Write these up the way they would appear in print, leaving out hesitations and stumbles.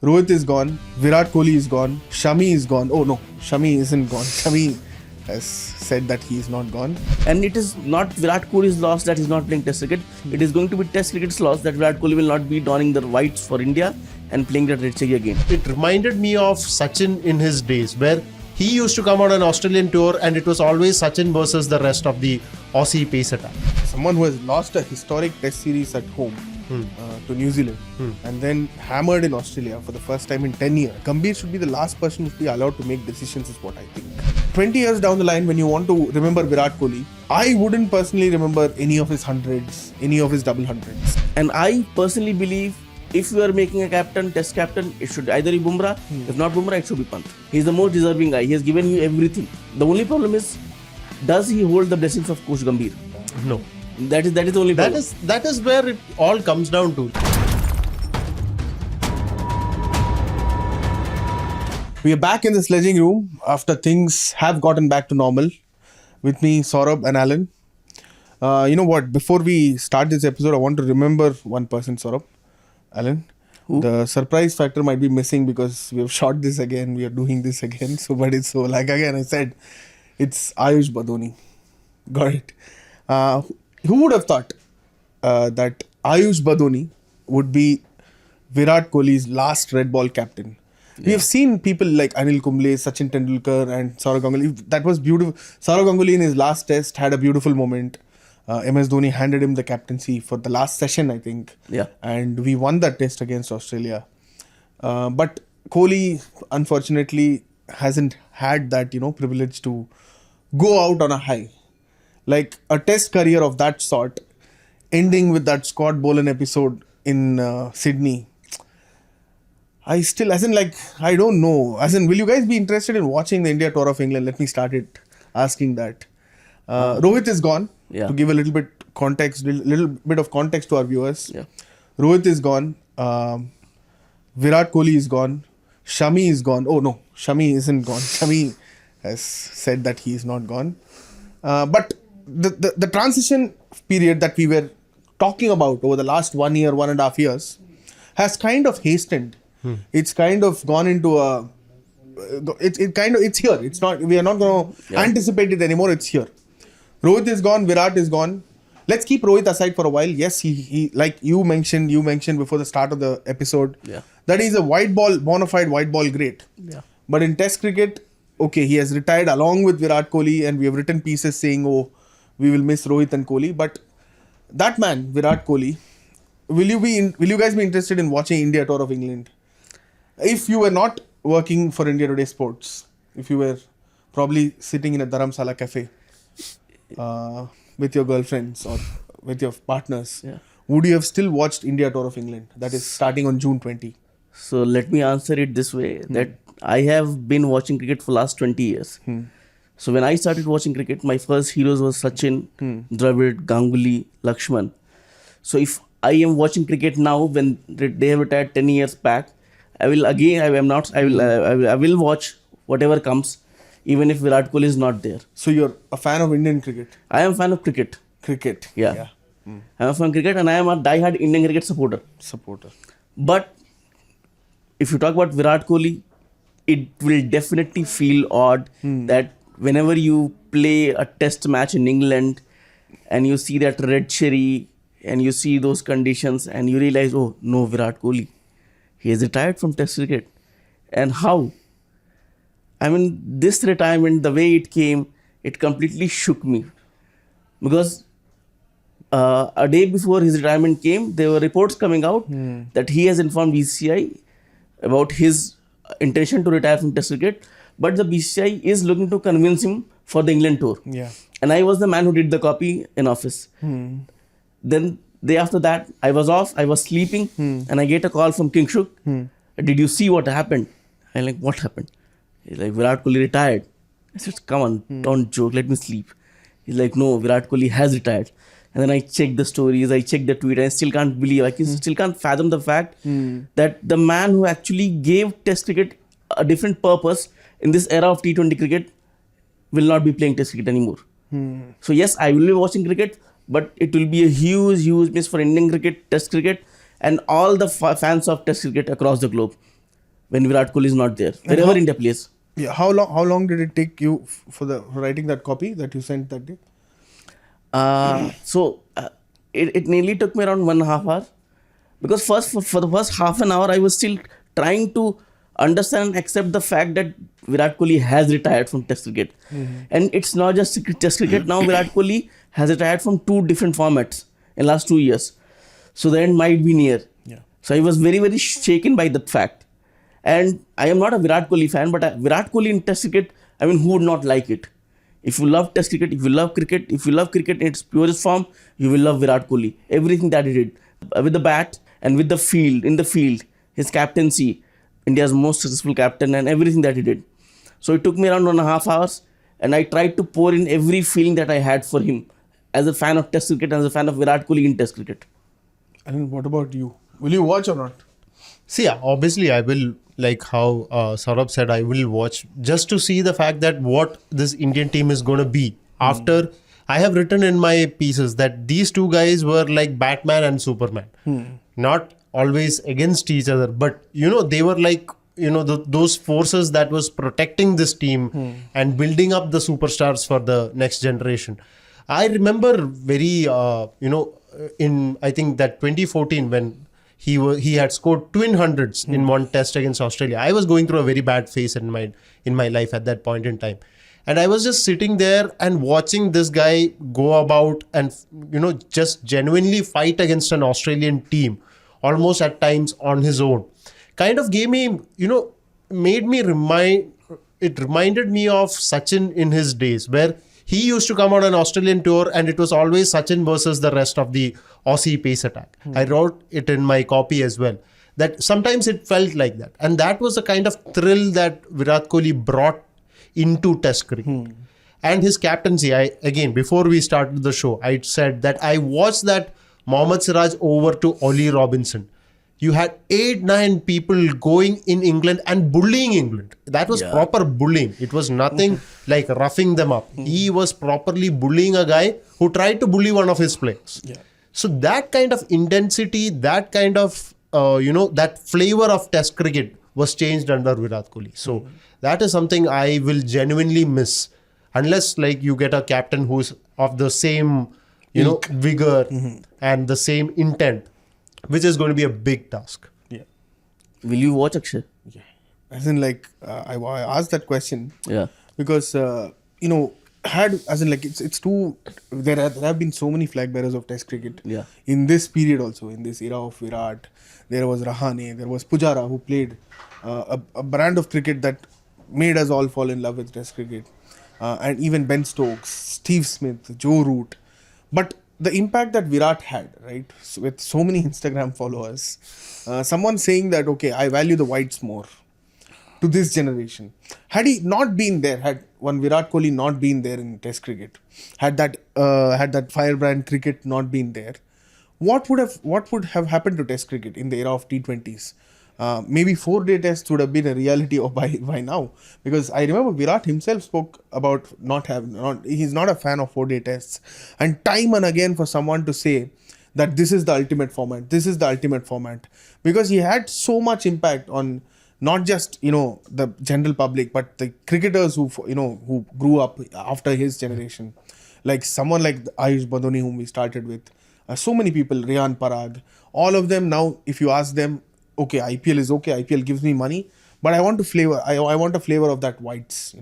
Rohit is gone. Virat Kohli is gone. Shami is gone. Oh no, Shami isn't gone. Shami has said that he is not gone. And it is not Virat Kohli's loss that he's not playing Test cricket. It is going to be Test cricket's loss that Virat Kohli will not be donning the whites for India and playing that red chagi again. It reminded me of Sachin in his days, where he used to come on an Australian tour and it was always Sachin versus the rest of the Aussie pace attack. Someone who has lost a historic Test series at home to New Zealand and then hammered in Australia for the first time in 10 years. Gambhir should be the last person to be allowed to make decisions is what I think. 20 years down the line, when you want to remember Virat Kohli, I wouldn't personally remember any of his hundreds, any of his double hundreds. And I personally believe if you are making a captain, Test captain, it should either be Bumrah. If not Bumrah, it should be Pant. He's the most deserving guy. He has given you everything. The only problem is, does he hold the blessings of Coach Gambhir? No. That is the only problem. That is where it all comes down to. We are back in the sledging room after things have gotten back to normal. With me, Saurabh and Alan. You know what? Before we start this episode, I want to remember one person, Saurabh. Alan. Who? The surprise factor might be missing because we have shot this again. We are doing this again. But it's so, like again, I said, it's Ayush Badoni. Got it. Who would have thought that Ayush Badoni would be Virat Kohli's last red ball captain? We have seen people like Anil Kumble, Sachin Tendulkar and Saurabh Ganguly. That was beautiful. Saurabh Ganguly in his last test had a beautiful moment. MS Dhoni handed him the captaincy for the last session, I think. Yeah. And we won that test against Australia. But Kohli, unfortunately, hasn't had that, privilege to go out on a high. Like a test career of that sort, ending with that Scott Boland episode in Sydney. I don't know. Will you guys be interested in watching the India tour of England? Let me start it asking that. Rohit is gone. Yeah. To give a little bit of context to our viewers. Yeah. Rohit is gone. Virat Kohli is gone. Shami is gone. Oh no, Shami isn't gone. Shami has said that he is not gone. But the transition period that we were talking about over the last 1 year, 1.5 years, has kind of hastened. It's kind of gone into a. It's here. It's not. We are not going to anticipate it anymore. It's here. Rohit is gone. Virat is gone. Let's keep Rohit aside for a while. Yes, he like you mentioned before the start of the episode. Yeah. That he's a bona fide white ball great. Yeah. But in Test cricket, okay, he has retired along with Virat Kohli, and we have written pieces saying, "Oh, we will miss Rohit and Kohli." But that man, Virat Kohli, will you guys be interested in watching India tour of England? If you were not working for India Today Sports, if you were probably sitting in a Dharamsala cafe with your girlfriends or with your partners, would you have still watched India tour of England? That is starting on June 20. So let me answer it this way, that I have been watching cricket for last 20 years. So when I started watching cricket, my first heroes was Sachin, Dravid, Ganguly, Lakshman. So if I am watching cricket now when they have retired 10 years back, I will watch whatever comes, even if Virat Kohli is not there. So you're a fan of Indian cricket? I am a fan of cricket. Cricket. Yeah. I am a fan of cricket and I am a die-hard Indian cricket supporter. But if you talk about Virat Kohli, it will definitely feel odd that whenever you play a test match in England and you see that red cherry and you see those conditions and you realize, oh no, Virat Kohli, he has retired from Test cricket. And how? I mean, this retirement, the way it came, it completely shook me. Because a day before his retirement came, there were reports coming out that he has informed BCCI about his intention to retire from Test cricket. But the BCCI is looking to convince him for the England tour. Yeah. And I was the man who did the copy in office. Then day after that, I was off, I was sleeping, and I get a call from King Shuk. Did you see what happened? I'm like, what happened? He's like, Virat Kohli retired. I said, come on, don't joke, let me sleep. He's like, no, Virat Kohli has retired. And then I checked the stories, I checked the tweet, and I still can't believe, still can't fathom the fact that the man who actually gave Test cricket a different purpose in this era of T20 cricket will not be playing Test cricket anymore. So yes, I will be watching cricket, but it will be a huge miss for Indian cricket, Test cricket, and all the fans of Test cricket across the globe. when Virat Kohli is not there, wherever India plays. Yeah, how long did it take you for writing that copy that you sent that day? It nearly took me around 1.5 hours, because for the first half an hour I was still trying to understand and accept the fact that Virat Kohli has retired from Test cricket, and it's not just Test cricket now. Virat Kohli has retired from 2 different formats in last 2 years, so the end might be near. Yeah. So I was very, very shaken by that fact, and I am not a Virat Kohli fan, but Virat Kohli in Test cricket, I mean, who would not like it? If you love Test cricket, if you love cricket in its purest form, you will love Virat Kohli. Everything that he did with the bat and with the field, in the field, his captaincy, India's most successful captain, and everything that he did. So it took me around 1.5 hours, and I tried to pour in every feeling that I had for him as a fan of Test cricket and as a fan of Virat Kohli in Test cricket. And what about you? Will you watch or not? See, obviously, I will, like how Saurabh said, I will watch just to see the fact that what this Indian team is going to be. After I have written in my pieces that these 2 guys were like Batman and Superman, not always against each other, but they were like those forces that was protecting this team and building up the superstars for the next generation. I remember very in I think that 2014 when he had scored twin hundreds in one test against Australia. I was going through a very bad phase in my life at that point in time. And I was just sitting there and watching this guy go about and, just genuinely fight against an Australian team, almost at times on his own. Kind of gave me, it reminded me of Sachin in his days, where he used to come on an Australian tour and it was always Sachin versus the rest of the Aussie pace attack. I wrote it in my copy as well, that sometimes it felt like that. And that was the kind of thrill that Virat Kohli brought into Test cricket. And his captaincy, before we started the show, I said that I watched that Mohammad Siraj over to Ollie Robinson. You had 8-9 people going in England and bullying England. That was proper bullying. It was nothing like roughing them up. He was properly bullying a guy who tried to bully one of his players. Yeah. So that kind of intensity, that kind of, that flavor of Test cricket was changed under Virat Kohli. So that is something I will genuinely miss. Unless like you get a captain who's of the same, vigor and the same intent, which is going to be a big task. Yeah. Will you watch, Akshay? Yeah. As in like, I asked that question. Yeah. Because, it's too, there have been so many flag bearers of Test cricket. Yeah. In this period also, in this era of Virat, there was Rahane, there was Pujara who played a brand of cricket that made us all fall in love with Test cricket. And even Ben Stokes, Steve Smith, Joe Root. But the impact that Virat had, right, so with so many Instagram followers, someone saying that, okay, I value the whites more to this generation. Had he not been there, had one Virat Kohli not been there in Test cricket, had that firebrand cricket not been there, what would have happened to Test cricket in the era of T20s? Maybe 4-day tests would have been a reality by now, because I remember Virat himself spoke about he's not a fan of 4-day tests, and time and again for someone to say that this is the ultimate format, because he had so much impact on not just the general public, but the cricketers who grew up after his generation, like someone like Ayush Badoni, whom we started with, so many people, Riyan Parag, all of them now, if you ask them, okay, IPL is okay, IPL gives me money, but I want to flavor, I want a flavor of that whites,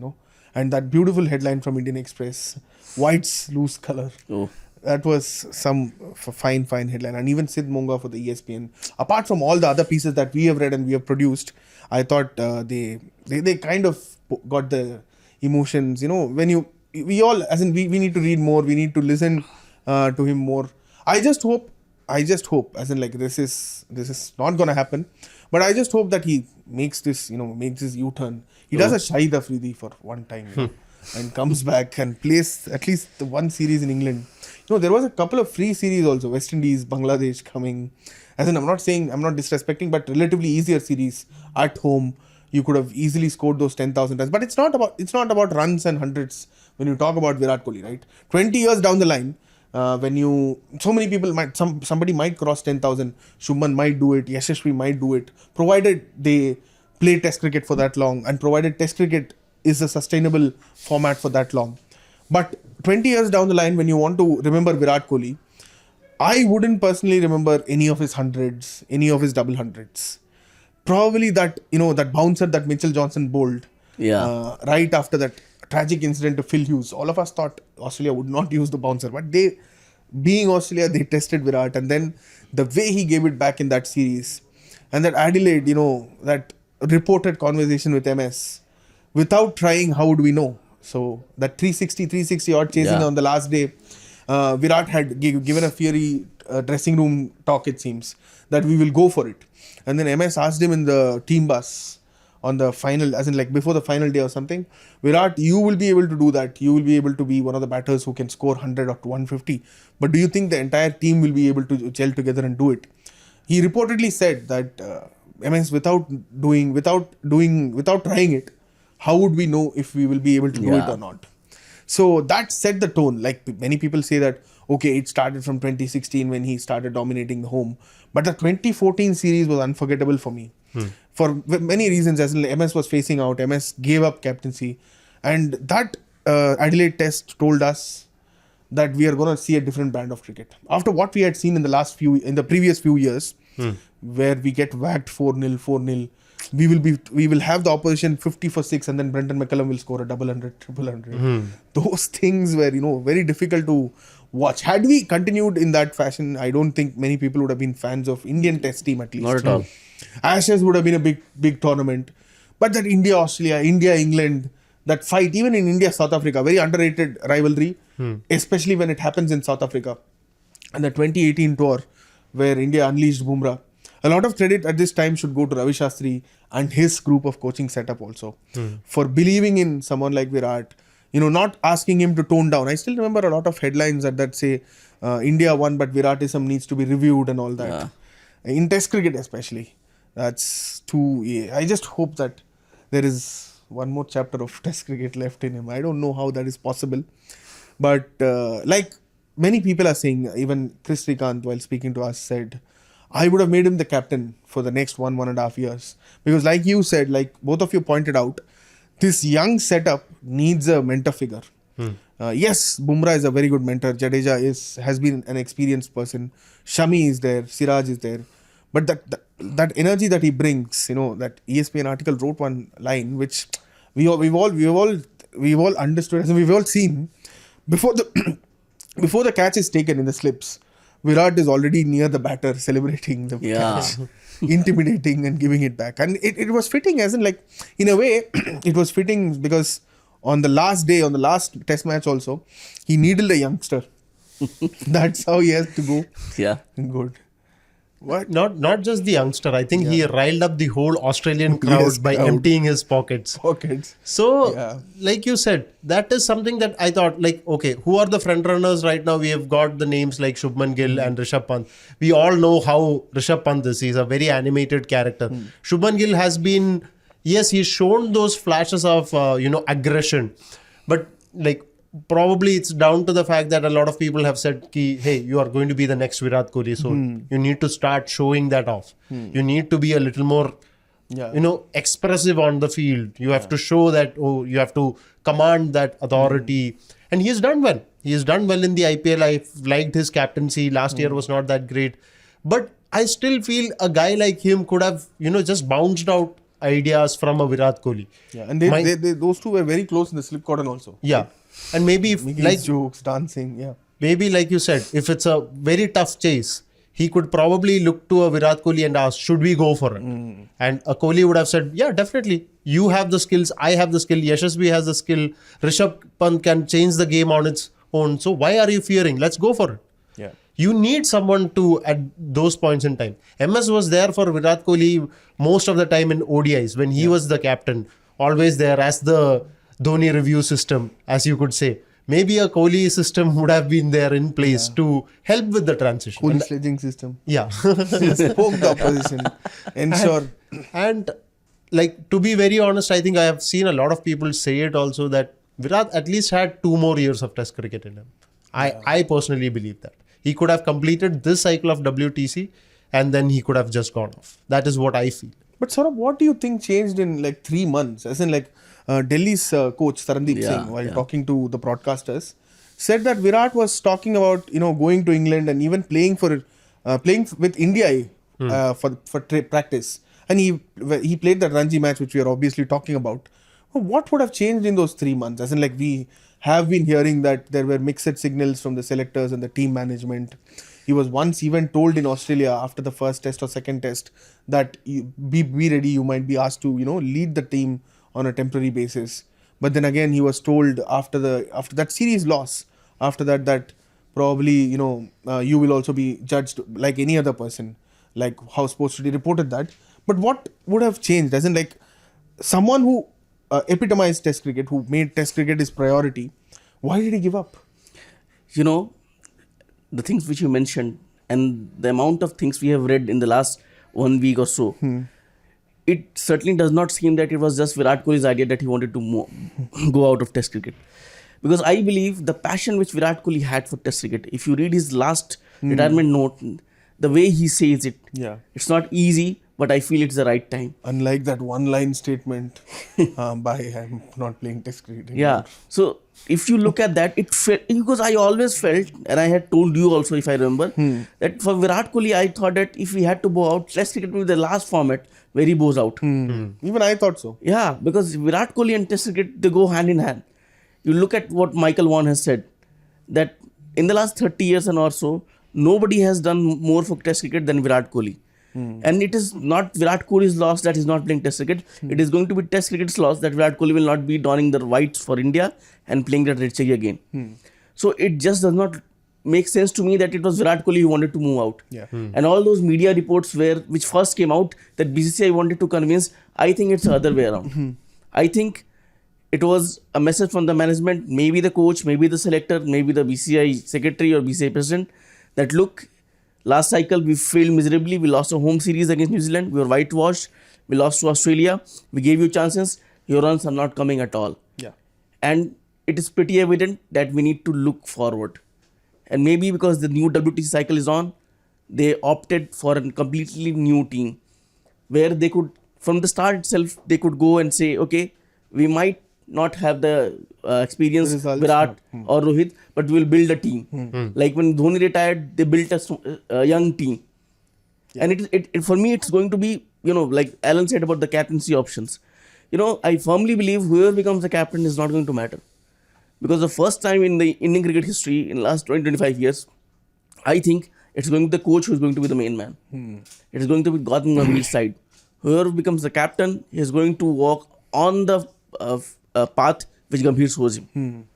and that beautiful headline from Indian Express, whites lose color. Oh. That was some fine headline. And even Sid Monga for the ESPN. Apart from all the other pieces that we have read and we have produced, I thought they kind of got the emotions, when we all, as in we need to read more, we need to listen to him more. I just hope, as in like this is not gonna happen, but I just hope that he makes this U-turn. He does a Shahid Afridi for one time, and comes back and plays at least the one series in England. There was a couple of free series also, West Indies, Bangladesh coming. As in, I'm not disrespecting, but relatively easier series at home. You could have easily scored those 10,000 runs, but it's not about runs and hundreds when you talk about Virat Kohli, right? 20 years down the line, so many people somebody might cross 10,000. Shubman might do it, Yashasvi might do it, provided they play Test cricket for that long, and provided Test cricket is a sustainable format for that long. But 20 years down the line, when you want to remember Virat Kohli, I wouldn't personally remember any of his hundreds, any of his double hundreds. Probably that, that bouncer that Mitchell Johnson bowled right after that tragic incident to Phil Hughes. All of us thought Australia would not use the bouncer, but they, being Australia, they tested Virat, and then the way he gave it back in that series, and that Adelaide, that reported conversation with MS, without trying, how would we know? So that 360 odd chasing on the last day, Virat had given a fiery dressing room talk, it seems, that we will go for it. And then MS asked him in the team bus on the final, as in like before the final day or something, Virat, you will be able to do that. You will be able to be one of the batters who can score 100 or 150. But do you think the entire team will be able to gel together and do it? He reportedly said that MS, without trying it, how would we know if we will be able to do it or not? So that set the tone. Like many people say that, okay, it started from 2016 when he started dominating the home. But the 2014 series was unforgettable for me. For many reasons, as in MS was facing out, MS gave up captaincy. And that Adelaide Test told us that we are going to see a different brand of cricket. After what we had seen in the previous few years, where we get whacked 4-0, 4-0, we will have the opposition 50 for 6, and then Brendan McCullum will score a double hundred, triple hundred. Those things were, very difficult to watch. Had we continued in that fashion, I don't think many people would have been fans of Indian Test team, at least. Not at all. Ashes would have been a big tournament. But that India-Australia, India-England, that fight, even in India-South Africa, very underrated rivalry, especially when it happens in South Africa. And the 2018 tour, where India unleashed Bumrah. A lot of credit at this time should go to Ravi Shastri and his group of coaching setup also, for believing in someone like Virat, not asking him to tone down. I still remember a lot of headlines that say India won, but Viratism needs to be reviewed and all that. In Test cricket especially. That's too... I just hope that there is one more chapter of Test cricket left in him. I don't know how that is possible. But like many people are saying, even Chris Srikanth, while speaking to us, said, I would have made him the captain for the next 1.5 years. Because like you said, like both of you pointed out, this young setup needs a mentor figure. Yes, Bumrah is a very good mentor. Jadeja has been an experienced person. Shami is there. Siraj is there. But that energy that he brings, that ESPN article wrote one line which we've all understood, and we've all seen. Before the catch is taken in the slips, Virat is already near the batter celebrating the catch, intimidating and giving it back. And it was fitting, as in like, in a way, it was fitting because on the last day, on the last test match also, he needled a youngster. That's how he has to go. Yeah. Good. What? Not just the youngster. I think he riled up the whole Australian crowd by emptying his pockets. So, like you said, that is something that I thought, like, okay, who are the front runners right now? We have got the names like Shubman Gill and Rishabh Pant. We all know how Rishabh Pant is. He's a very animated character. Shubman Gill has been, yes, he's shown those flashes of, aggression. But, like, probably it's down to the fact that a lot of people have said, hey, you are going to be the next Virat Kohli, so you need to start showing that off. You need to be a little more, expressive on the field. You have to show that, you have to command that authority. And he has done well. He has done well in the IPL. I liked his captaincy. Last year was not that great. But I still feel a guy like him could have, just bounced out ideas from a Virat Kohli. Yeah, and those two were very close in the slip cordon also. Yeah. And maybe if, like jokes, dancing, maybe like you said, if it's a very tough chase, he could probably look to a Virat Kohli and ask, should we go for it? And a Kohli would have said, yeah, definitely. You have the skills, I have the skill, Yashasvi has the skill, Rishabh Pant can change the game on its own. So why are you fearing? Let's go for it. Yeah. You need someone to, at those points in time. MS was there for Virat Kohli most of the time in ODIs when he was the captain, always there as the Dhoni review system, as you could say. Maybe a Kohli system would have been there in place to help with the transition. Kohli sledging system. Yeah. Poke the opposition. Ensure. And like, to be very honest, I think I have seen a lot of people say it also that Virat at least had 2 more years of Test cricket in him. I personally believe that. He could have completed this cycle of WTC and then he could have just gone off. That is what I feel. But Saurabh, what do you think changed in like 3 months? As in like Delhi's coach Tarandeep Singh, while talking to the broadcasters, said that Virat was talking about going to England and even playing with India for practice. And he played that Ranji match which we are obviously talking about. What would have changed in those 3 months? As in like we have been hearing that there were mixed signals from the selectors and the team management. He was once even told in Australia after the first test or second test that be ready, you might be asked to lead the team on a temporary basis. But then again he was told after that series loss, after that probably you will also be judged like any other person, like how Sports Today reported that. But what would have changed? As in like someone who epitomized Test cricket, who made Test cricket his priority, why did he give up? The things which you mentioned and the amount of things we have read in the last 1 week or so, it certainly does not seem that it was just Virat Kohli's idea that he wanted to go out of Test cricket. Because I believe the passion which Virat Kohli had for Test cricket, if you read his last retirement note, the way he says it, it's not easy, but I feel it's the right time. Unlike that one-line statement by I'm not playing Test cricket anymore. Yeah. So if you look at that, it felt, because I always felt, and I had told you also if I remember, that for Virat Kohli, I thought that if we had to bow out, Test cricket would be the last format where he bows out. Even I thought so. Yeah, because Virat Kohli and Test cricket, they go hand in hand. You look at what Michael Vaughan has said, that in the last 30 years and or so, nobody has done more for Test cricket than Virat Kohli. And it is not Virat Kohli's loss that he's not playing Test cricket. It is going to be Test cricket's loss that Virat Kohli will not be donning the whites for India and playing that red chagi again. So it just does not make sense to me that it was Virat Kohli who wanted to move out. And all those media reports which first came out that BCCI wanted to convince, I think it's the other way around. I think it was a message from the management, maybe the coach, maybe the selector, maybe the BCCI secretary or BCCI president, that look, last cycle we failed miserably. We lost a home series against New Zealand. We were whitewashed. We lost to Australia. We gave you chances. Your runs are not coming at all. And it is pretty evident that we need to look forward. And maybe because the new WTC cycle is on, they opted for a completely new team where they could, from the start itself, they could go and say, okay, we might not have the experience Virat or Rohit, but we'll build a team. Like when Dhoni retired, they built a young team. And it for me, it's going to be, like Alan said about the captaincy options. I firmly believe whoever becomes the captain is not going to matter. Because the first time in the Indian cricket history, in the last 20-25 years, I think it's going to be the coach who's going to be the main man. It is going to be Gautam Gambhir's side. Whoever becomes the captain is going to walk on the path which Gambhir shows him.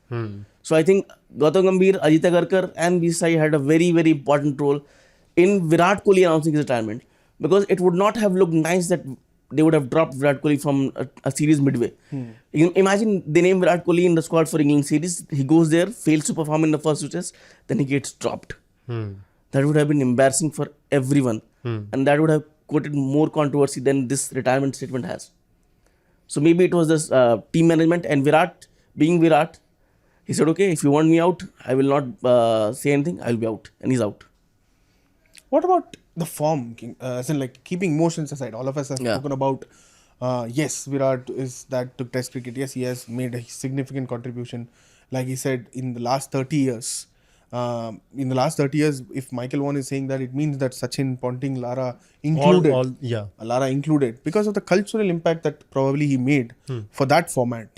So I think Gautam Gambhir, Ajit Agarkar and BCCI had a very, very important role in Virat Kohli announcing his retirement. Because it would not have looked nice that they would have dropped Virat Kohli from a series midway. Imagine they name Virat Kohli in the squad for England series. He goes there, fails to perform in the first 2 tests, then he gets dropped. That would have been embarrassing for everyone. And that would have created more controversy than this retirement statement has. So maybe it was this team management, and Virat, being Virat, he said, okay, if you want me out, I will not say anything, I will be out. And he's out. What about the form? As in like keeping emotions aside, all of us have spoken about, yes, Virat is that to Test cricket. Yes, he has made a significant contribution. Like he said, in the last 30 years, if Michael Vaughan is saying that, it means that Sachin, Ponting, Lara included, because of the cultural impact that probably he made for that format,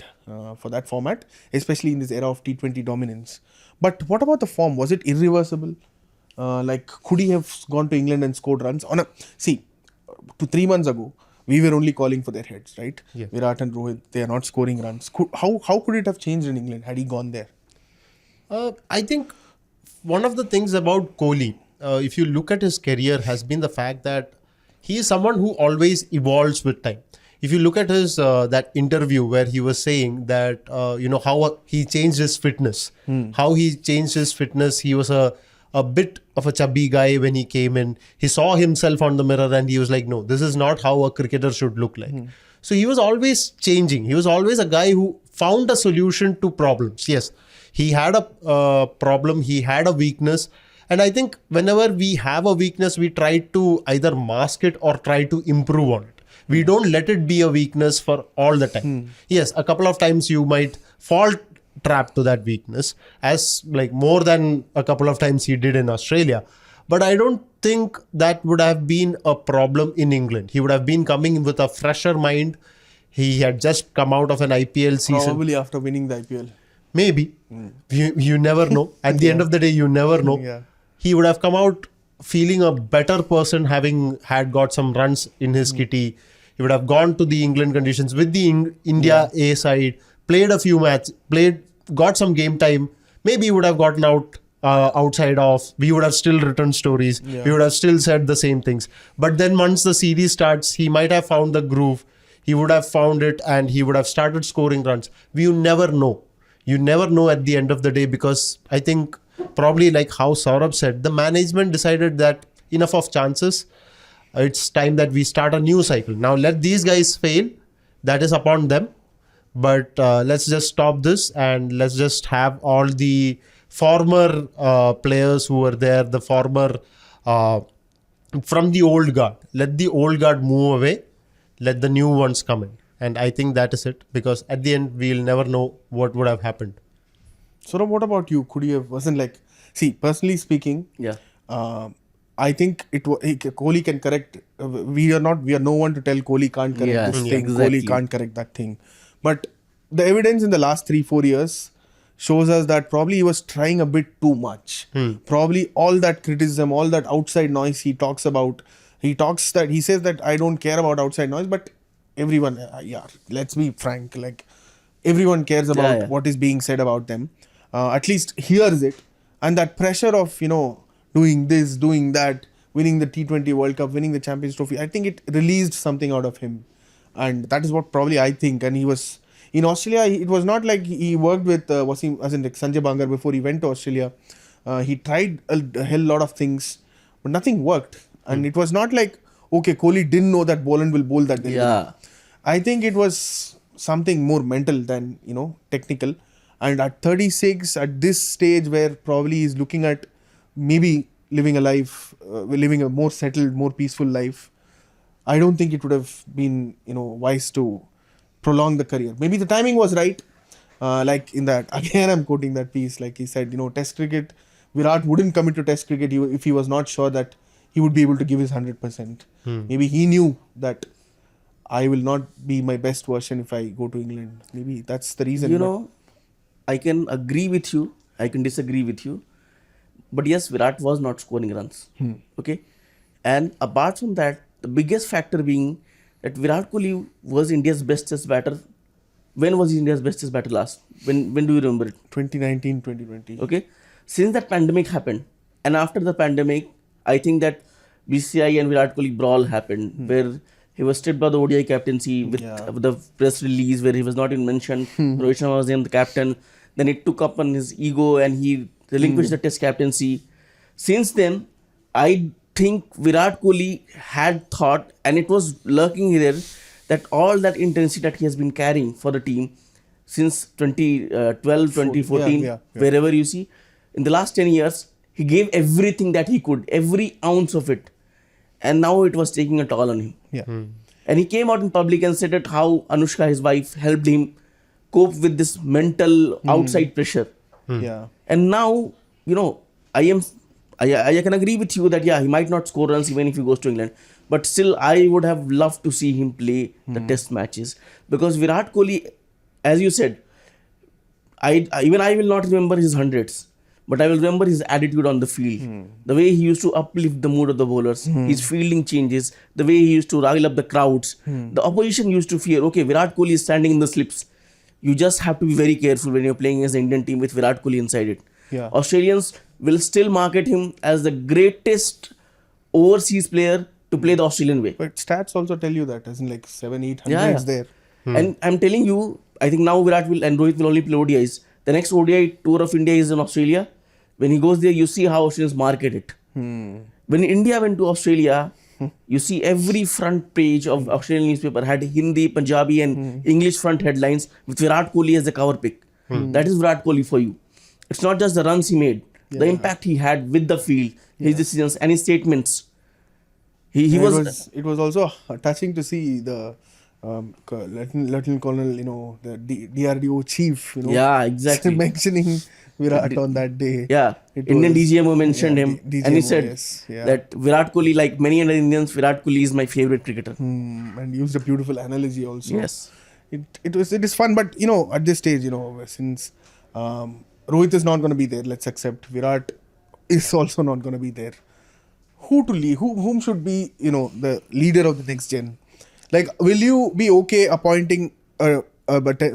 especially in this era of T20 dominance. But what about the form? Was it irreversible? Could he have gone to England and scored runs? 3 months ago, we were only calling for their heads, right? Virat and Rohit, they are not scoring runs. How could it have changed in England had he gone there? I think one of the things about Kohli, if you look at his career, has been the fact that he is someone who always evolves with time. If you look at his that interview where he was saying that how he changed his fitness, he was a bit of a chubby guy when he came in. He saw himself on the mirror and he was like, no, this is not how a cricketer should look like. So he was always changing. He was always a guy who found a solution to problems. Yes, he had a problem, he had a weakness. And I think whenever we have a weakness, we try to either mask it or try to improve on it. We don't let it be a weakness for all the time. Yes, a couple of times you might fall trap to that weakness, as like more than a couple of times he did in Australia. But I don't think that would have been a problem in England. He would have been coming with a fresher mind. He had just come out of an IPL season. Probably after winning the IPL. Maybe. You never know. At the end of the day, you never know. Yeah. He would have come out feeling a better person, having had got some runs in his kitty. He would have gone to the England conditions with the India A side, played a few matches, got some game time. Maybe he would have gotten out outside off. We would have still written stories. Yeah. We would have still said the same things. But then once the series starts, he might have found the groove. He would have found it and he would have started scoring runs. You never know. You never know at the end of the day, because I think probably like how Saurabh said, the management decided that enough of chances. It's time that we start a new cycle. Now let these guys fail. That is upon them. But let's just stop this and let's just have all the former players who were there, the former from the old guard. Let the old guard move away. Let the new ones come in. And I think that is it, because at the end, we'll never know what would have happened. Saurabh, what about you? Could you have, wasn't like, see, personally speaking, Yeah. I think Kohli can correct. We are no one to tell Kohli can't correct this thing. exactly. Kohli can't correct that thing. But the evidence in the last 3-4 years shows us that probably he was trying a bit too much. Probably all that criticism, all that outside noise he talks about. He says that I don't care about outside noise, but everyone, let's be frank, like everyone cares about what is being said about them. At least hears it. And that pressure of, doing this, doing that, winning the T20 World Cup, winning the Champions Trophy, I think it released something out of him. And that is what probably I think. And he was, in Australia, it was not like he worked with, Sanjay Bangar before he went to Australia. He tried a hell lot of things, but nothing worked. And it was not like, okay, Kohli didn't know that Boland will bowl that delivery. Yeah. I think it was something more mental than, technical. And at 36, at this stage where probably he's looking at maybe living a more settled, more peaceful life, I don't think it would have been, wise to prolong the career. Maybe the timing was right. Like in that, again, I'm quoting that piece, like he said, Test cricket, Virat wouldn't commit to Test cricket if he was not sure that he would be able to give his 100%. Maybe he knew that I will not be my best version if I go to England. Maybe that's the reason. I can agree with you. I can disagree with you. But yes, Virat was not scoring runs. Okay. And apart from that, the biggest factor being that Virat Kohli was India's best test batter. When was India's best test batter last? When do you remember it? 2019, 2020. Okay. Since that pandemic happened, and after the pandemic, I think that BCCI and Virat Kohli brawl happened, where he was stripped by the ODI captaincy with the press release where he was not even mentioned. Rohit Sharma was named the captain. Then it took up on his ego and he relinquished the test captaincy. Since then, I think Virat Kohli had thought, and it was lurking here, that all that intensity that he has been carrying for the team since 2012, 2014, wherever you see, in the last 10 years, he gave everything that he could, every ounce of it. And now it was taking a toll on him. Yeah. And he came out in public and said that how Anushka, his wife, helped him cope with this mental outside pressure. Yeah. And now, I can agree with you that, he might not score runs even if he goes to England. But still, I would have loved to see him play the test matches. Because Virat Kohli, as you said, I will not remember his hundreds. But I will remember his attitude on the field. The way he used to uplift the mood of the bowlers. His fielding changes. The way he used to rile up the crowds. The opposition used to fear, okay, Virat Kohli is standing in the slips. You just have to be very careful when you're playing against the Indian team with Virat Kohli inside it. Yeah. Australians will still market him as the greatest overseas player to play the Australian way. But stats also tell you that, as in like 700-800 there. And I'm telling you, I think now Virat will and Rohit will only play ODIs. The next ODI tour of India is in Australia. When he goes there, you see how Australians market it. When India went to Australia, you see every front page of Australian newspaper had Hindi, Punjabi and English front headlines with Virat Kohli as the cover pick. That is Virat Kohli for you. It's not just the runs he made, the impact he had with the field, his decisions and his statements. He And was, it was also touching to see the Lieutenant Colonel, the DRDO chief, yeah, exactly. mentioning Virat on that day. Yeah, It Indian was, DGMO mentioned him, and he DGMO, said yes, yeah. that Virat Kohli, like many other Indians, Virat Kohli is my favorite cricketer. And used a beautiful analogy also. Yes. It is fun, but at this stage, since Rohit is not going to be there, let's accept Virat is also not going to be there. Who to lead? Whom should be the leader of the next gen? Like, will you be okay appointing a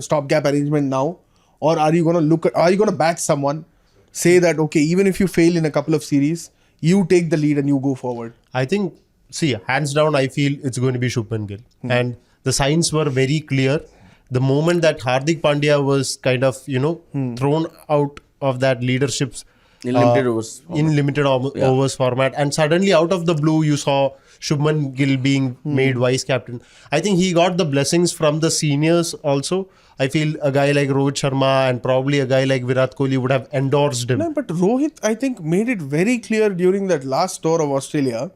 stopgap arrangement now, or are you going to are you going to back someone? Say that okay, even if you fail in a couple of series, you take the lead and you go forward. I think, see, hands down, I feel it's going to be Shubman Gill. And the signs were very clear. The moment that Hardik Pandya was kind of, thrown out of that leadership In limited overs format. in limited overs format, and suddenly out of the blue, you saw Shubman Gill being made vice captain. I think he got the blessings from the seniors also. I feel a guy like Rohit Sharma and probably a guy like Virat Kohli would have endorsed him. No, but Rohit, I think, made it very clear during that last tour of Australia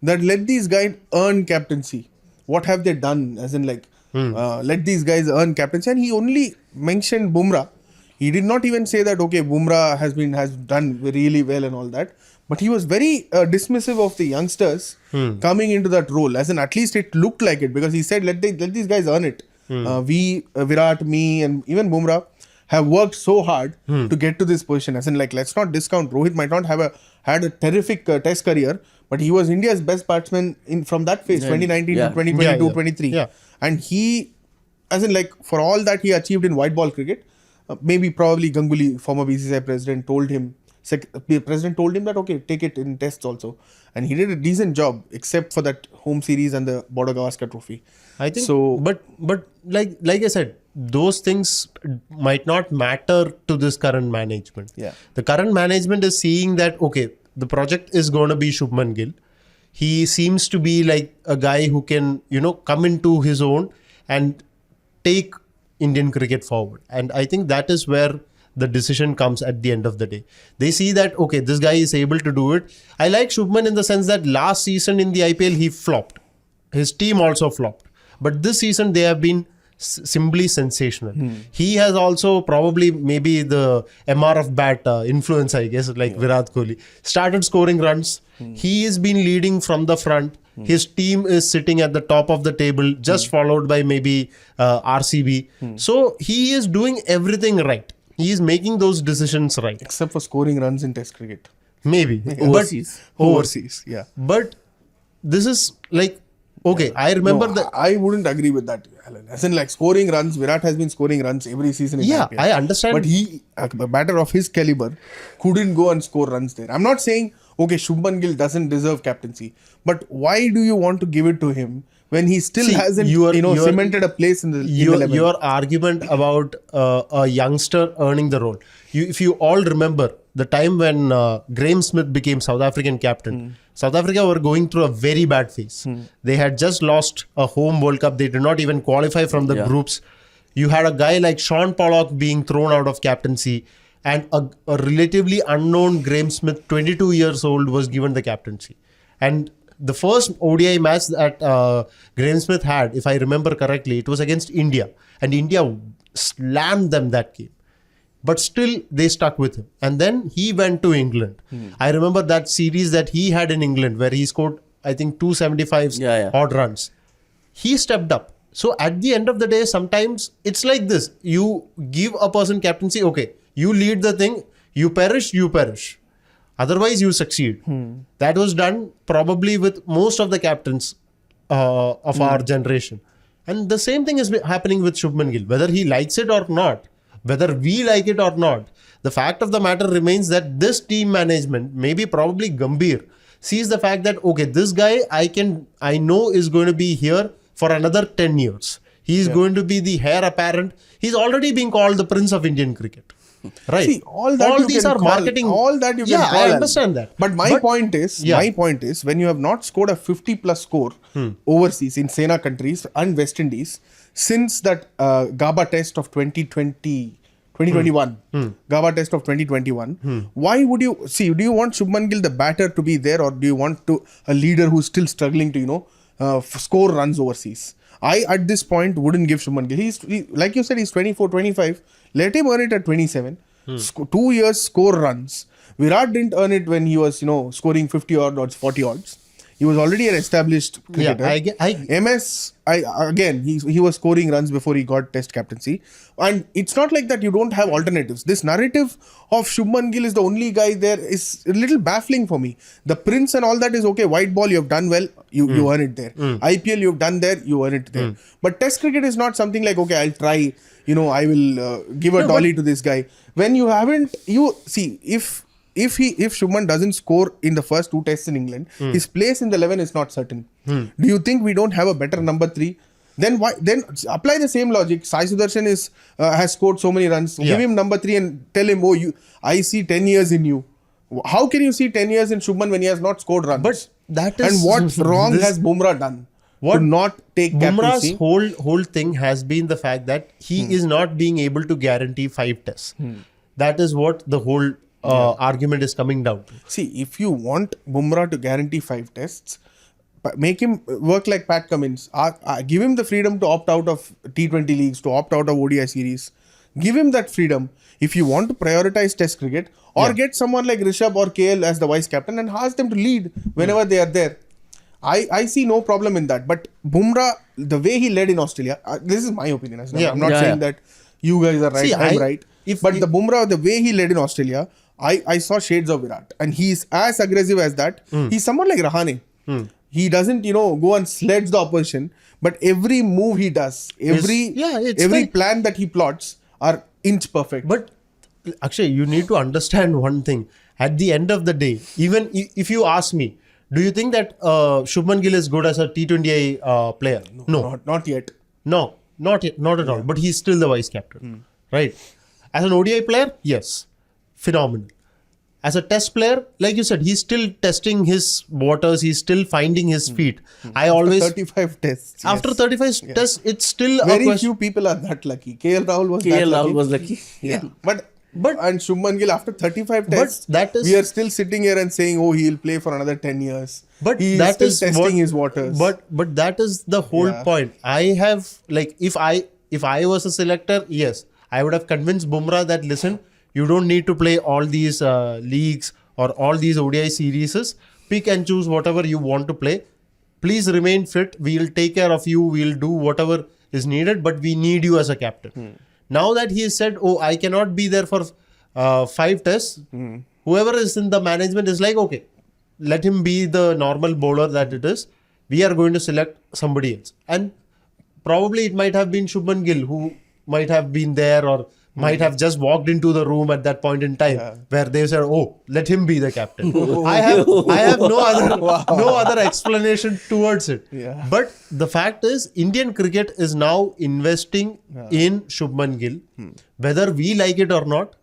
that let these guys earn captaincy. What have they done? As in, let these guys earn captaincy. And he only mentioned Bumrah. He did not even say that, okay, Bumrah has done really well and all that. But he was very dismissive of the youngsters coming into that role. As in, at least it looked like it, because he said, let these guys earn it. Virat, me, and even Bumrah have worked so hard to get to this position. As in, let's not discount. Rohit might not have had a terrific test career, but he was India's best batsman from that phase, 2019 to 2022, 23. Yeah. And he, as in, for all that he achieved in white ball cricket, probably Ganguly, former BCCI president, told him that, okay, take it in tests also. And he did a decent job, except for that home series and the Border Gavaskar trophy. I think so. But like I said, those things might not matter to this current management. Yeah. The current management is seeing that, okay, the project is going to be Shubman Gill. He seems to be like a guy who can, come into his own and take Indian cricket forward. And I think that is where the decision comes at the end of the day. They see that, okay, this guy is able to do it. I like Shubman in the sense that last season in the IPL, he flopped. His team also flopped. But this season, they have been simply sensational. He has also probably maybe the MR of bat influence, I guess, like Virat Kohli. Started scoring runs. He has been leading from the front. His team is sitting at the top of the table, just followed by maybe RCB. So he is doing everything right. He is making those decisions right. Except for scoring runs in test cricket. Maybe. Overseas, yeah. But this is like, okay, I remember that. I wouldn't agree with that, Alan. As in, scoring runs, Virat has been scoring runs every season in IPL. I understand. But he, a batter of his caliber, couldn't go and score runs there. I'm not saying, okay, Shubman Gill doesn't deserve captaincy. But why do you want to give it to him when he still hasn't cemented a place in the 11? Your argument about a youngster earning the role. If you all remember, the time when Graeme Smith became South African captain, South Africa were going through a very bad phase. They had just lost a home World Cup. They did not even qualify from the groups. You had a guy like Sean Pollock being thrown out of captaincy, and a relatively unknown Graeme Smith, 22 years old, was given the captaincy. And the first ODI match that Graeme Smith had, if I remember correctly, it was against India. And India slammed them that game. But still, they stuck with him. And then he went to England. I remember that series that he had in England where he scored, I think, 275 odd runs. He stepped up. So at the end of the day, sometimes it's like this. You give a person captaincy, okay, you lead the thing, you perish. Otherwise, you succeed. That was done probably with most of the captains of our generation. And the same thing is happening with Shubman Gill. Whether he likes it or not, whether we like it or not, the fact of the matter remains that this team management, maybe probably Gambhir, sees the fact that, okay, this guy I know is going to be here for another 10 years. He is going to be the heir apparent. He's already being called the Prince of Indian cricket. Right. See, all these are marketing. All that you can call. I understand that. But my point is, when you have not scored a 50+ score overseas in SENA countries and West Indies since that GABA test of 2020, 2021, Gava Test of 2021. Why would you see? Do you want Shubman Gill, the batter, to be there, or do you want a leader who's still struggling to score runs overseas? I at this point wouldn't give Shubman Gill. He, like you said, he's 24, 25. Let him earn it at 27. 2 years, score runs. Virat didn't earn it when he was scoring 50 odd odds, 40 odds. He was already an established cricketer. Again, he was scoring runs before he got Test captaincy. And it's not like that you don't have alternatives. This narrative of Shubman Gill is the only guy there is a little baffling for me. The Prince and all that is okay. White ball, you have done well. You earn it there. IPL, you have done there. You earn it there. But Test cricket is not something like, okay, I'll try. I will give a dolly to this guy. When you haven't, if Shubman doesn't score in the first 2 tests in England, his place in the 11 is not certain. Do you think we don't have a better number 3? Then why? Then apply the same logic. Sai Sudarshan has scored so many runs. Give him number 3 and tell him, I see 10 years in you. How can you see 10 years in Shubman when he has not scored runs? But that is... And what wrong has Bumrah done? To not take captaincy? Bumrah's whole thing has been the fact that he is not being able to guarantee 5 tests. That is what the whole argument is coming down to. See, if you want Bumrah to guarantee 5 tests, make him work like Pat Cummins. Give him the freedom to opt out of T20 leagues, to opt out of ODI series. Give him that freedom. If you want to prioritize Test cricket, or get someone like Rishabh or KL as the vice captain and ask them to lead whenever they are there. I see no problem in that. But Bumrah, the way he led in Australia, this is my opinion. I'm not saying that you guys are right, I'm right. But the Bumrah, the way he led in Australia, I saw shades of Virat. And he's as aggressive as that. He's someone like Rahane. He doesn't, go and sledge the opposition. But every move he does, every plan that he plots are inch perfect. But Akshay, you need to understand one thing. At the end of the day, even if you ask me, do you think that Shubman Gill is good as a T20I player? No. Not yet. No, not yet, not at all. But he's still the vice captain, right? As an ODI player, yes, phenomenal. As a test player, like you said, he's still testing his waters. He's still finding his feet. After 35 tests. After 35 tests, it's still very few people are that lucky. KL Rahul was lucky. Yeah. But and Shubman Gill after 35 tests, we are still sitting here and saying, he'll play for another 10 years. But he that is still testing his waters. But that is the whole point. I have if I was a selector, yes, I would have convinced Bumrah that listen, you don't need to play all these leagues or all these ODI series. Pick and choose whatever you want to play. Please remain fit. We'll take care of you. We'll do whatever is needed, but we need you as a captain. Now that he has said, I cannot be there for 5 tests, whoever is in the management is like, okay, let him be the normal bowler that it is. We are going to select somebody else. And probably it might have been Shubman Gill who might have been there or might have just walked into the room at that point in time where they said, let him be the captain. I have no other explanation towards it. Yeah. But the fact is, Indian cricket is now investing in Shubman Gill. Whether we like it or not,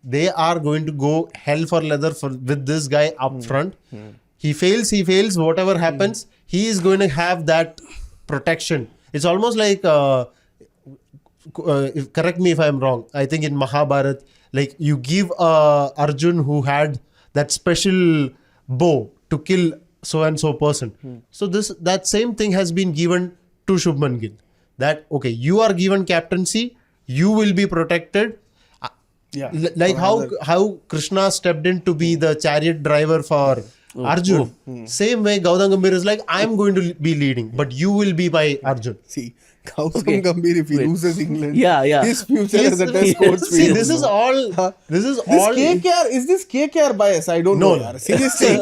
they are going to go hell for leather with this guy up front. He fails, whatever happens, he is going to have that protection. It's almost like... correct me if I'm wrong. I think in Mahabharat, like you give Arjun who had that special bow to kill so and so person. So that same thing has been given to Shubman Gill. That you are given captaincy, you will be protected. Like how Krishna stepped in to be the chariot driver for Arjun. Same way Gautam Gambhir is like, I'm going to be leading, but you will be my Arjun. See, Gautam Gambhir, if he loses England, his future as a test coach. See, this is all. KKR, is this KKR bias? I don't know. Seriously,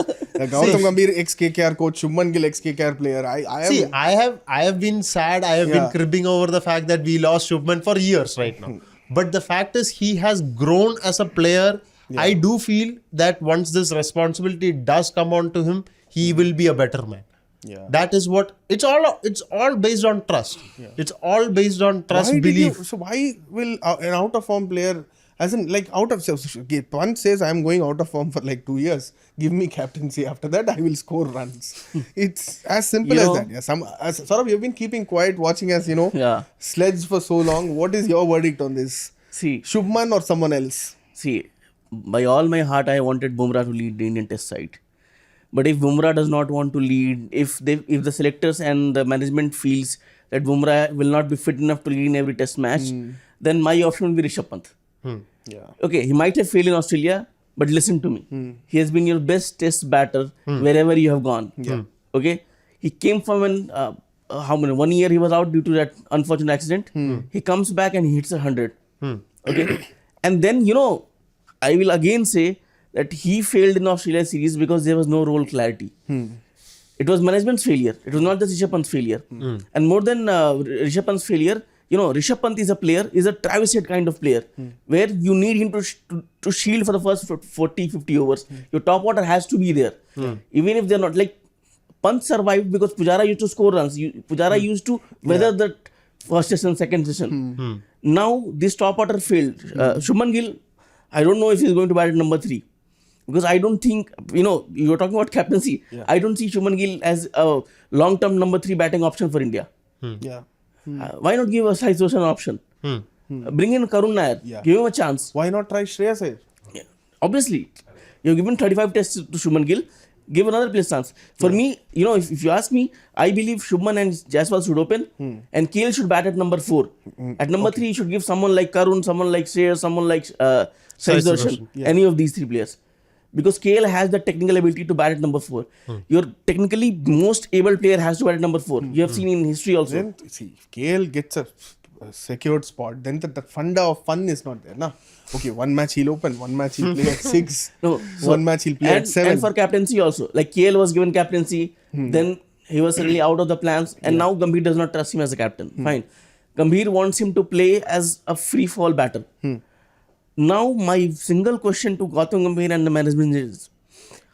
Gautam Gambhir ex-KKR coach, Shubman Gill ex-KKR player. I have been sad. I have been cribbing over the fact that we lost Shubman for years right now. But the fact is, he has grown as a player. I do feel that once this responsibility does come on to him, he will be a better man. That is what it's all based on trust. It's all based on trust, belief. So why will an out of form player, as in like out of Pant says, I'm going out of form for like 2 years, give me captaincy, after that I will score runs. It's as simple as that. Saurabh, you've been keeping quiet watching us, sledge for so long. What is your verdict on this? See, Shubman or someone else? See, by all my heart, I wanted Bumrah to lead the Indian Test side. But if Bumrah does not want to lead, if the selectors and the management feels that Bumrah will not be fit enough to lead in every Test match, then my option will be Rishabh Pant. Yeah. Okay, he might have failed in Australia, but listen to me. He has been your best Test batter wherever you have gone. Yeah. Okay, he came from how many? 1 year he was out due to that unfortunate accident. He comes back and he hits 100. Okay, and then I will again say that he failed in Australia series because there was no role clarity. It was management's failure. It was not just Rishabh Pant's failure. And more than Rishabh Pant's failure, Rishabh Pant is a Travis Head kind of player, where you need him to shield for the first 40, 50 overs. Your top order has to be there. Even if they're not, like, Pant survived because Pujara used to score runs. Pujara used to weather the first session, second session. Now this top order failed. Shubman Gill, I don't know if he's going to bat at number 3. Because I don't think, you're talking about captaincy. Yeah. I don't see Shubman Gill as a long-term number 3 batting option for India. Yeah. Why not give a Sai Sudarshan an option? Bring in Karun Nair. Yeah. Give him a chance. Why not try Shreyas Iyer? Yeah. Obviously, you've given 35 tests to Shubman Gill. Give another place chance. For me, if you ask me, I believe Shubman and Jaiswal should open and KL should bat at number 4. At number 3, you should give someone like Karun, someone like Shreyas, someone like Sai Sudarshan. Any of these 3 players. Because KL has the technical ability to bat at number 4. Your technically most able player has to bat at number 4. You have seen in history also. Then, see, if KL gets a secured spot, then the funda of fun is not there. Na? Okay, one match he'll open, one match he'll play at 6, one match he'll play at 7. And for captaincy also. Like KL was given captaincy, then he was suddenly out of the plans, and now Gambhir does not trust him as a captain. Fine. Gambhir wants him to play as a free fall batter. Now, my single question to Gautam Gambhir and the management is,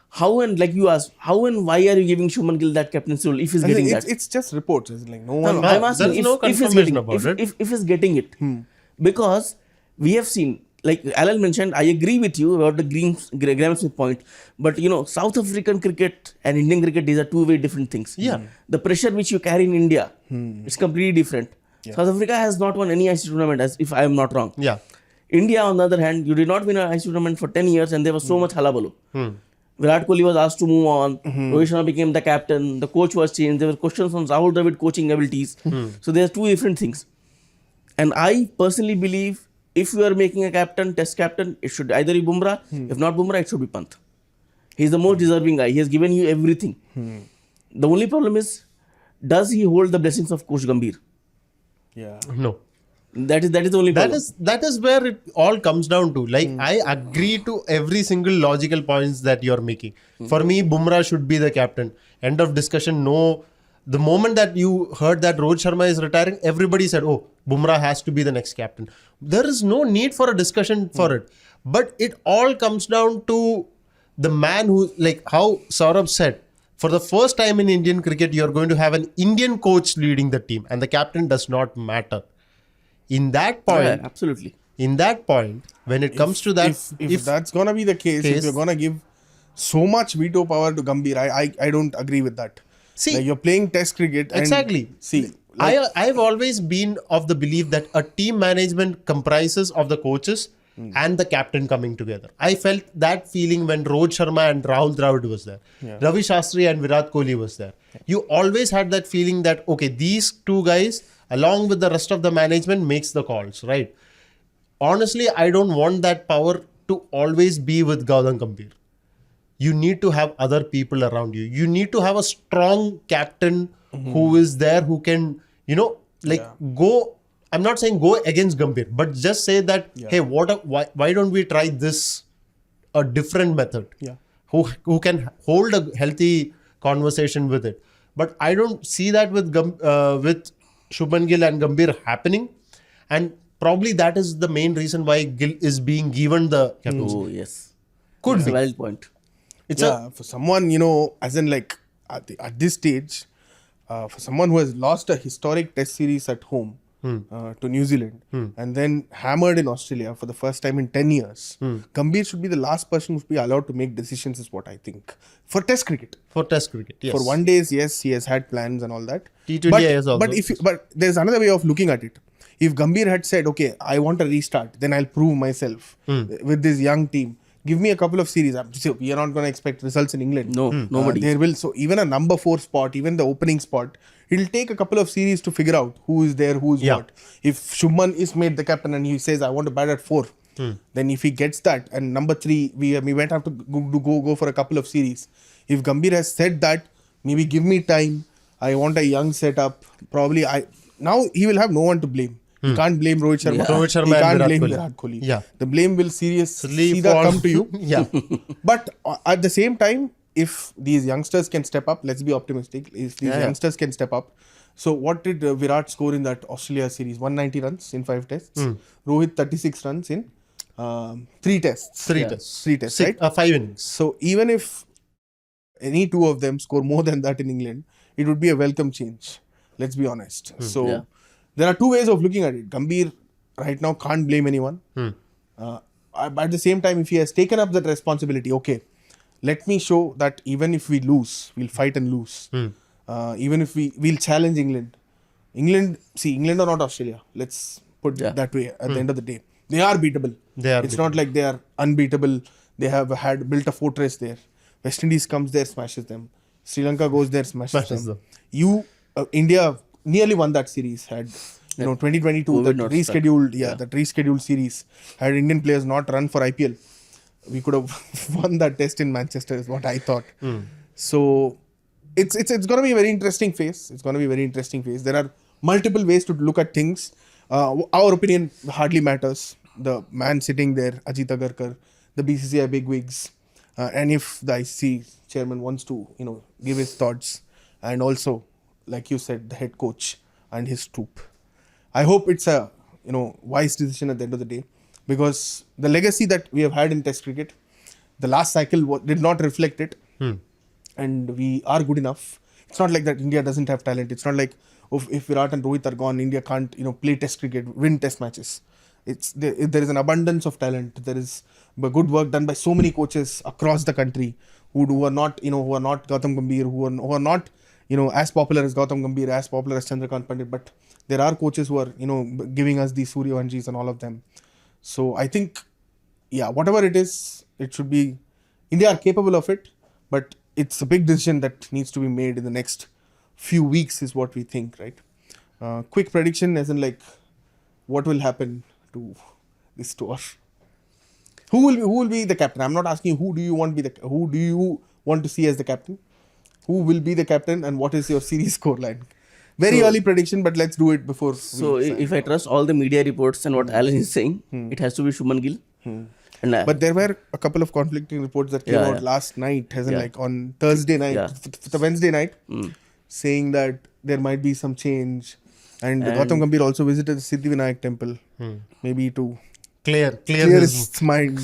how and why are you giving Shubman Gill that captaincy role if he's getting that? It's just reports. It's like no one. I'm asking There's no confirmation about it. If he's getting it. Because we have seen, like Alan mentioned, I agree with you about the Graham Smith point. But South African cricket and Indian cricket, these are two very different things. Yeah. The pressure which you carry in India, it's completely different. Yeah. South Africa has not won any ICC tournament, as if I am not wrong. Yeah. India, on the other hand, you did not win an ICC tournament for 10 years and there was so much hullabaloo. Virat Kohli was asked to move on. Rohit Sharma became the captain. The coach was changed. There were questions on Rahul Dravid coaching abilities. So there are two different things. And I personally believe if you are making a captain, test captain, it should either be Bumrah. If not Bumrah, it should be Pant. He's the most deserving guy. He has given you everything. The only problem is, does he hold the blessings of Coach Gambhir? Yeah. No. That is the only problem. That is where it all comes down to. Like, I agree to every single logical points that you're making. For me, Bumrah should be the captain. End of discussion. No. The moment that you heard that Rohit Sharma is retiring, everybody said, oh, Bumrah has to be the next captain. There is no need for a discussion for it. But it all comes down to the man who, like how Saurabh said, for the first time in Indian cricket, you're going to have an Indian coach leading the team and the captain does not matter. In that point, yeah, absolutely. In that point, when it comes to that, if that's gonna be the case, if you're gonna give so much veto power to Gambhir, I don't agree with that. See, like, you're playing Test cricket. And exactly. See, I've always been of the belief that a team management comprises of the coaches and the captain coming together. I felt that feeling when Rohit Sharma and Rahul Dravid was there. Yeah. Ravi Shastri and Virat Kohli was there. Yeah. You always had that feeling that, okay, these two guys, along with the rest of the management, makes the calls, right? Honestly, I don't want that power to always be with Gautam Gambhir. You need to have other people around you. You need to have a strong captain who is there, who can, go. I'm not saying go against Gambhir, but just say that, hey, why don't we try this, a different method? Yeah. Who can hold a healthy conversation with it. But I don't see that with Shubman Gill and Gambhir happening. And probably that is the main reason why Gill is being given the captaincy. Oh, yes. Could That's be. a valid point. For someone, as in like at this stage, for someone who has lost a historic Test series at home to New Zealand and then hammered in Australia for the first time in 10 years, Gambhir should be the last person who should be allowed to make decisions, is what I think. For Test cricket. For Test cricket, yes. For one days, yes, he has had plans and all that. T20 is also. But there's another way of looking at it. If Gambhir had said, okay, I want a restart, then I'll prove myself with this young team. Give me a couple of series. So we are not going to expect results in England. No, nobody. There will. So even a number 4 spot, even the opening spot, it'll take a couple of series to figure out who is there, who is what. If Shubman is made the captain and he says, I want to bat at 4, then if he gets that, and number 3, we might have to go for a couple of series. If Gambhir has said that, maybe give me time, I want a young setup, probably now he will have no one to blame. You can't blame Rohit Sharma. Yeah. Rohit Sharma you can't and blame Virat Kohli. Yeah. The blame will seriously come to you. Yeah. But at the same time, if these youngsters can step up, let's be optimistic. If these youngsters can step up. So what did Virat score in that Australia series? 190 runs in 5 tests. Rohit 36 runs in 3 tests. 3 tests. 3 tests, right? 5 innings. So even if any 2 of them score more than that in England, it would be a welcome change. Let's be honest. So there are 2 ways of looking at it. Gambhir right now can't blame anyone. At the same time, if he has taken up that responsibility, okay, let me show that even if we lose, we'll fight and lose. Even if we'll challenge England. England are not Australia. Let's put it that way at the end of the day. They are beatable. It's not like they are unbeatable. They have built a fortress there. West Indies comes there, smashes them. Sri Lanka goes there, smashes them. India nearly won that series. Had 2022 that rescheduled series. Had Indian players not run for IPL, we could have won that test in Manchester. Is what I thought. So it's going to be a very interesting phase. There are multiple ways to look at things. Our opinion hardly matters. The man sitting there, Ajit Agarkar, the BCCI bigwigs, and if the ICC chairman wants to, give his thoughts, and also, like you said, the head coach and his troop. I hope it's a wise decision at the end of the day, because the legacy that we have had in Test cricket, the last cycle did not reflect it, and we are good enough. It's not like that India doesn't have talent. It's not like if Virat and Rohit are gone, India can't play Test cricket, win Test matches. There is an abundance of talent. There is good work done by so many coaches across the country who are not Gautam Gambhir, who are not as popular as Gautam Gambhir, as popular as Chandrakant Pandit, but there are coaches who are giving us the Suryavanshis and all of them. So I think whatever it is, it should be, India are capable of it, but it's a big decision that needs to be made in the next few weeks is what we think, right? Quick prediction as in like what will happen to this tour. Who will be the captain? I'm not asking who do you want to see as the captain. Who will be the captain and what is your series scoreline? Very early prediction, but let's do it before. So if I trust all the media reports and what Alan is saying, it has to be Shubman Gill. But there were a couple of conflicting reports that came out last night, like on Thursday night, the Wednesday night, saying that there might be some change. And Gautam Gambhir also visited the Siddhivinayak temple, maybe to clear his mind.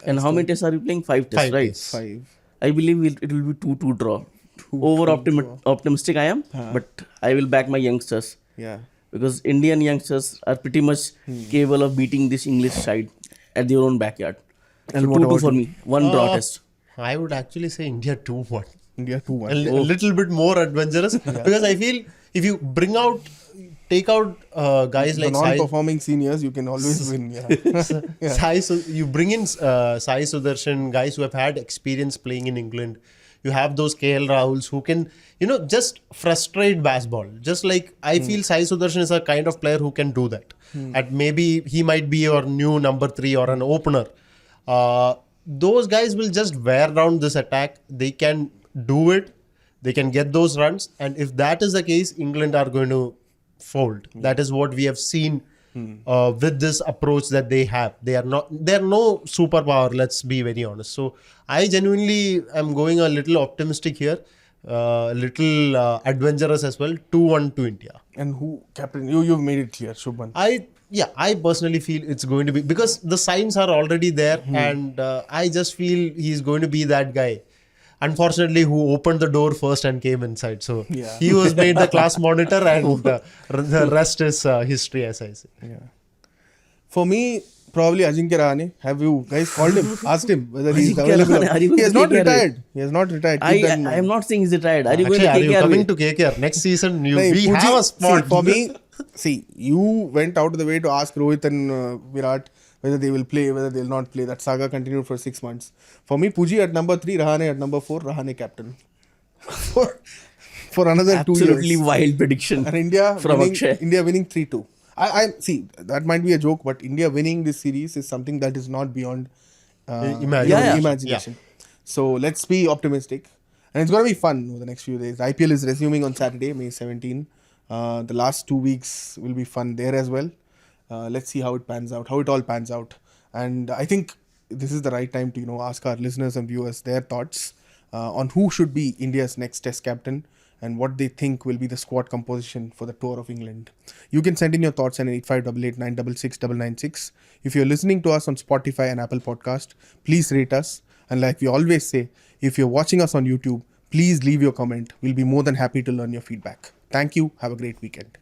And how many tests are you playing? 5 tests, right? 5. I believe it will be 2-2 draw. Optimistic I am, but I will back my youngsters. Yeah. Because Indian youngsters are pretty much capable of beating this English side at their own backyard. And so 2-2 for me. 1 draw test. I would actually say India 2-1. India 2-1. A little bit more adventurous because I feel if you take out guys like non-performing seniors, you can always win. You bring in Sai Sudarshan, guys who have had experience playing in England. You have those KL Rahuls who can, just frustrate baseball. Just like I feel Sai Sudarshan is a kind of player who can do that. And maybe he might be your new number 3 or an opener. Those guys will just wear down this attack. They can do it. They can get those runs. And if that is the case, England are going to fold. That is what we have seen with this approach that they have. They're no superpower, let's be very honest. So I genuinely am going a little optimistic here, little adventurous as well. 2-1 to India. And who captain? You've made it clear, Shubman. I personally feel it's going to be, because the signs are already there, and I just feel he's going to be that guy. Unfortunately, who opened the door first and came inside. So he was made the class monitor, and the rest is history, as I say. Yeah. For me, probably Ajinkya Rahane. Have you guys called him? Asked him whether he's available? He has not retired. I am not saying he's retired. Are you going to KKR? Are you coming to KKR next season? We have a spot. For me, See, you went out of the way to ask Rohit and Virat whether they will play, whether they will not play. That saga continued for 6 months. For me, Puji at number 3, Rahane at number 4, Rahane captain. for another 2 years. Absolutely wild prediction And India from winning, Akshay. India winning 3-2. I see, that might be a joke, but India winning this series is something that is not beyond imagination. So let's be optimistic. And it's going to be fun over the next few days. IPL is resuming on Saturday, May 17. The last 2 weeks will be fun there as well. Let's see how it pans out, how it all pans out. And I think this is the right time to, ask our listeners and viewers their thoughts on who should be India's next test captain and what they think will be the squad composition for the Tour of England. You can send in your thoughts on 8588 966 996. If you're listening to us on Spotify and Apple Podcast, please rate us. And like we always say, if you're watching us on YouTube, please leave your comment. We'll be more than happy to learn your feedback. Thank you. Have a great weekend.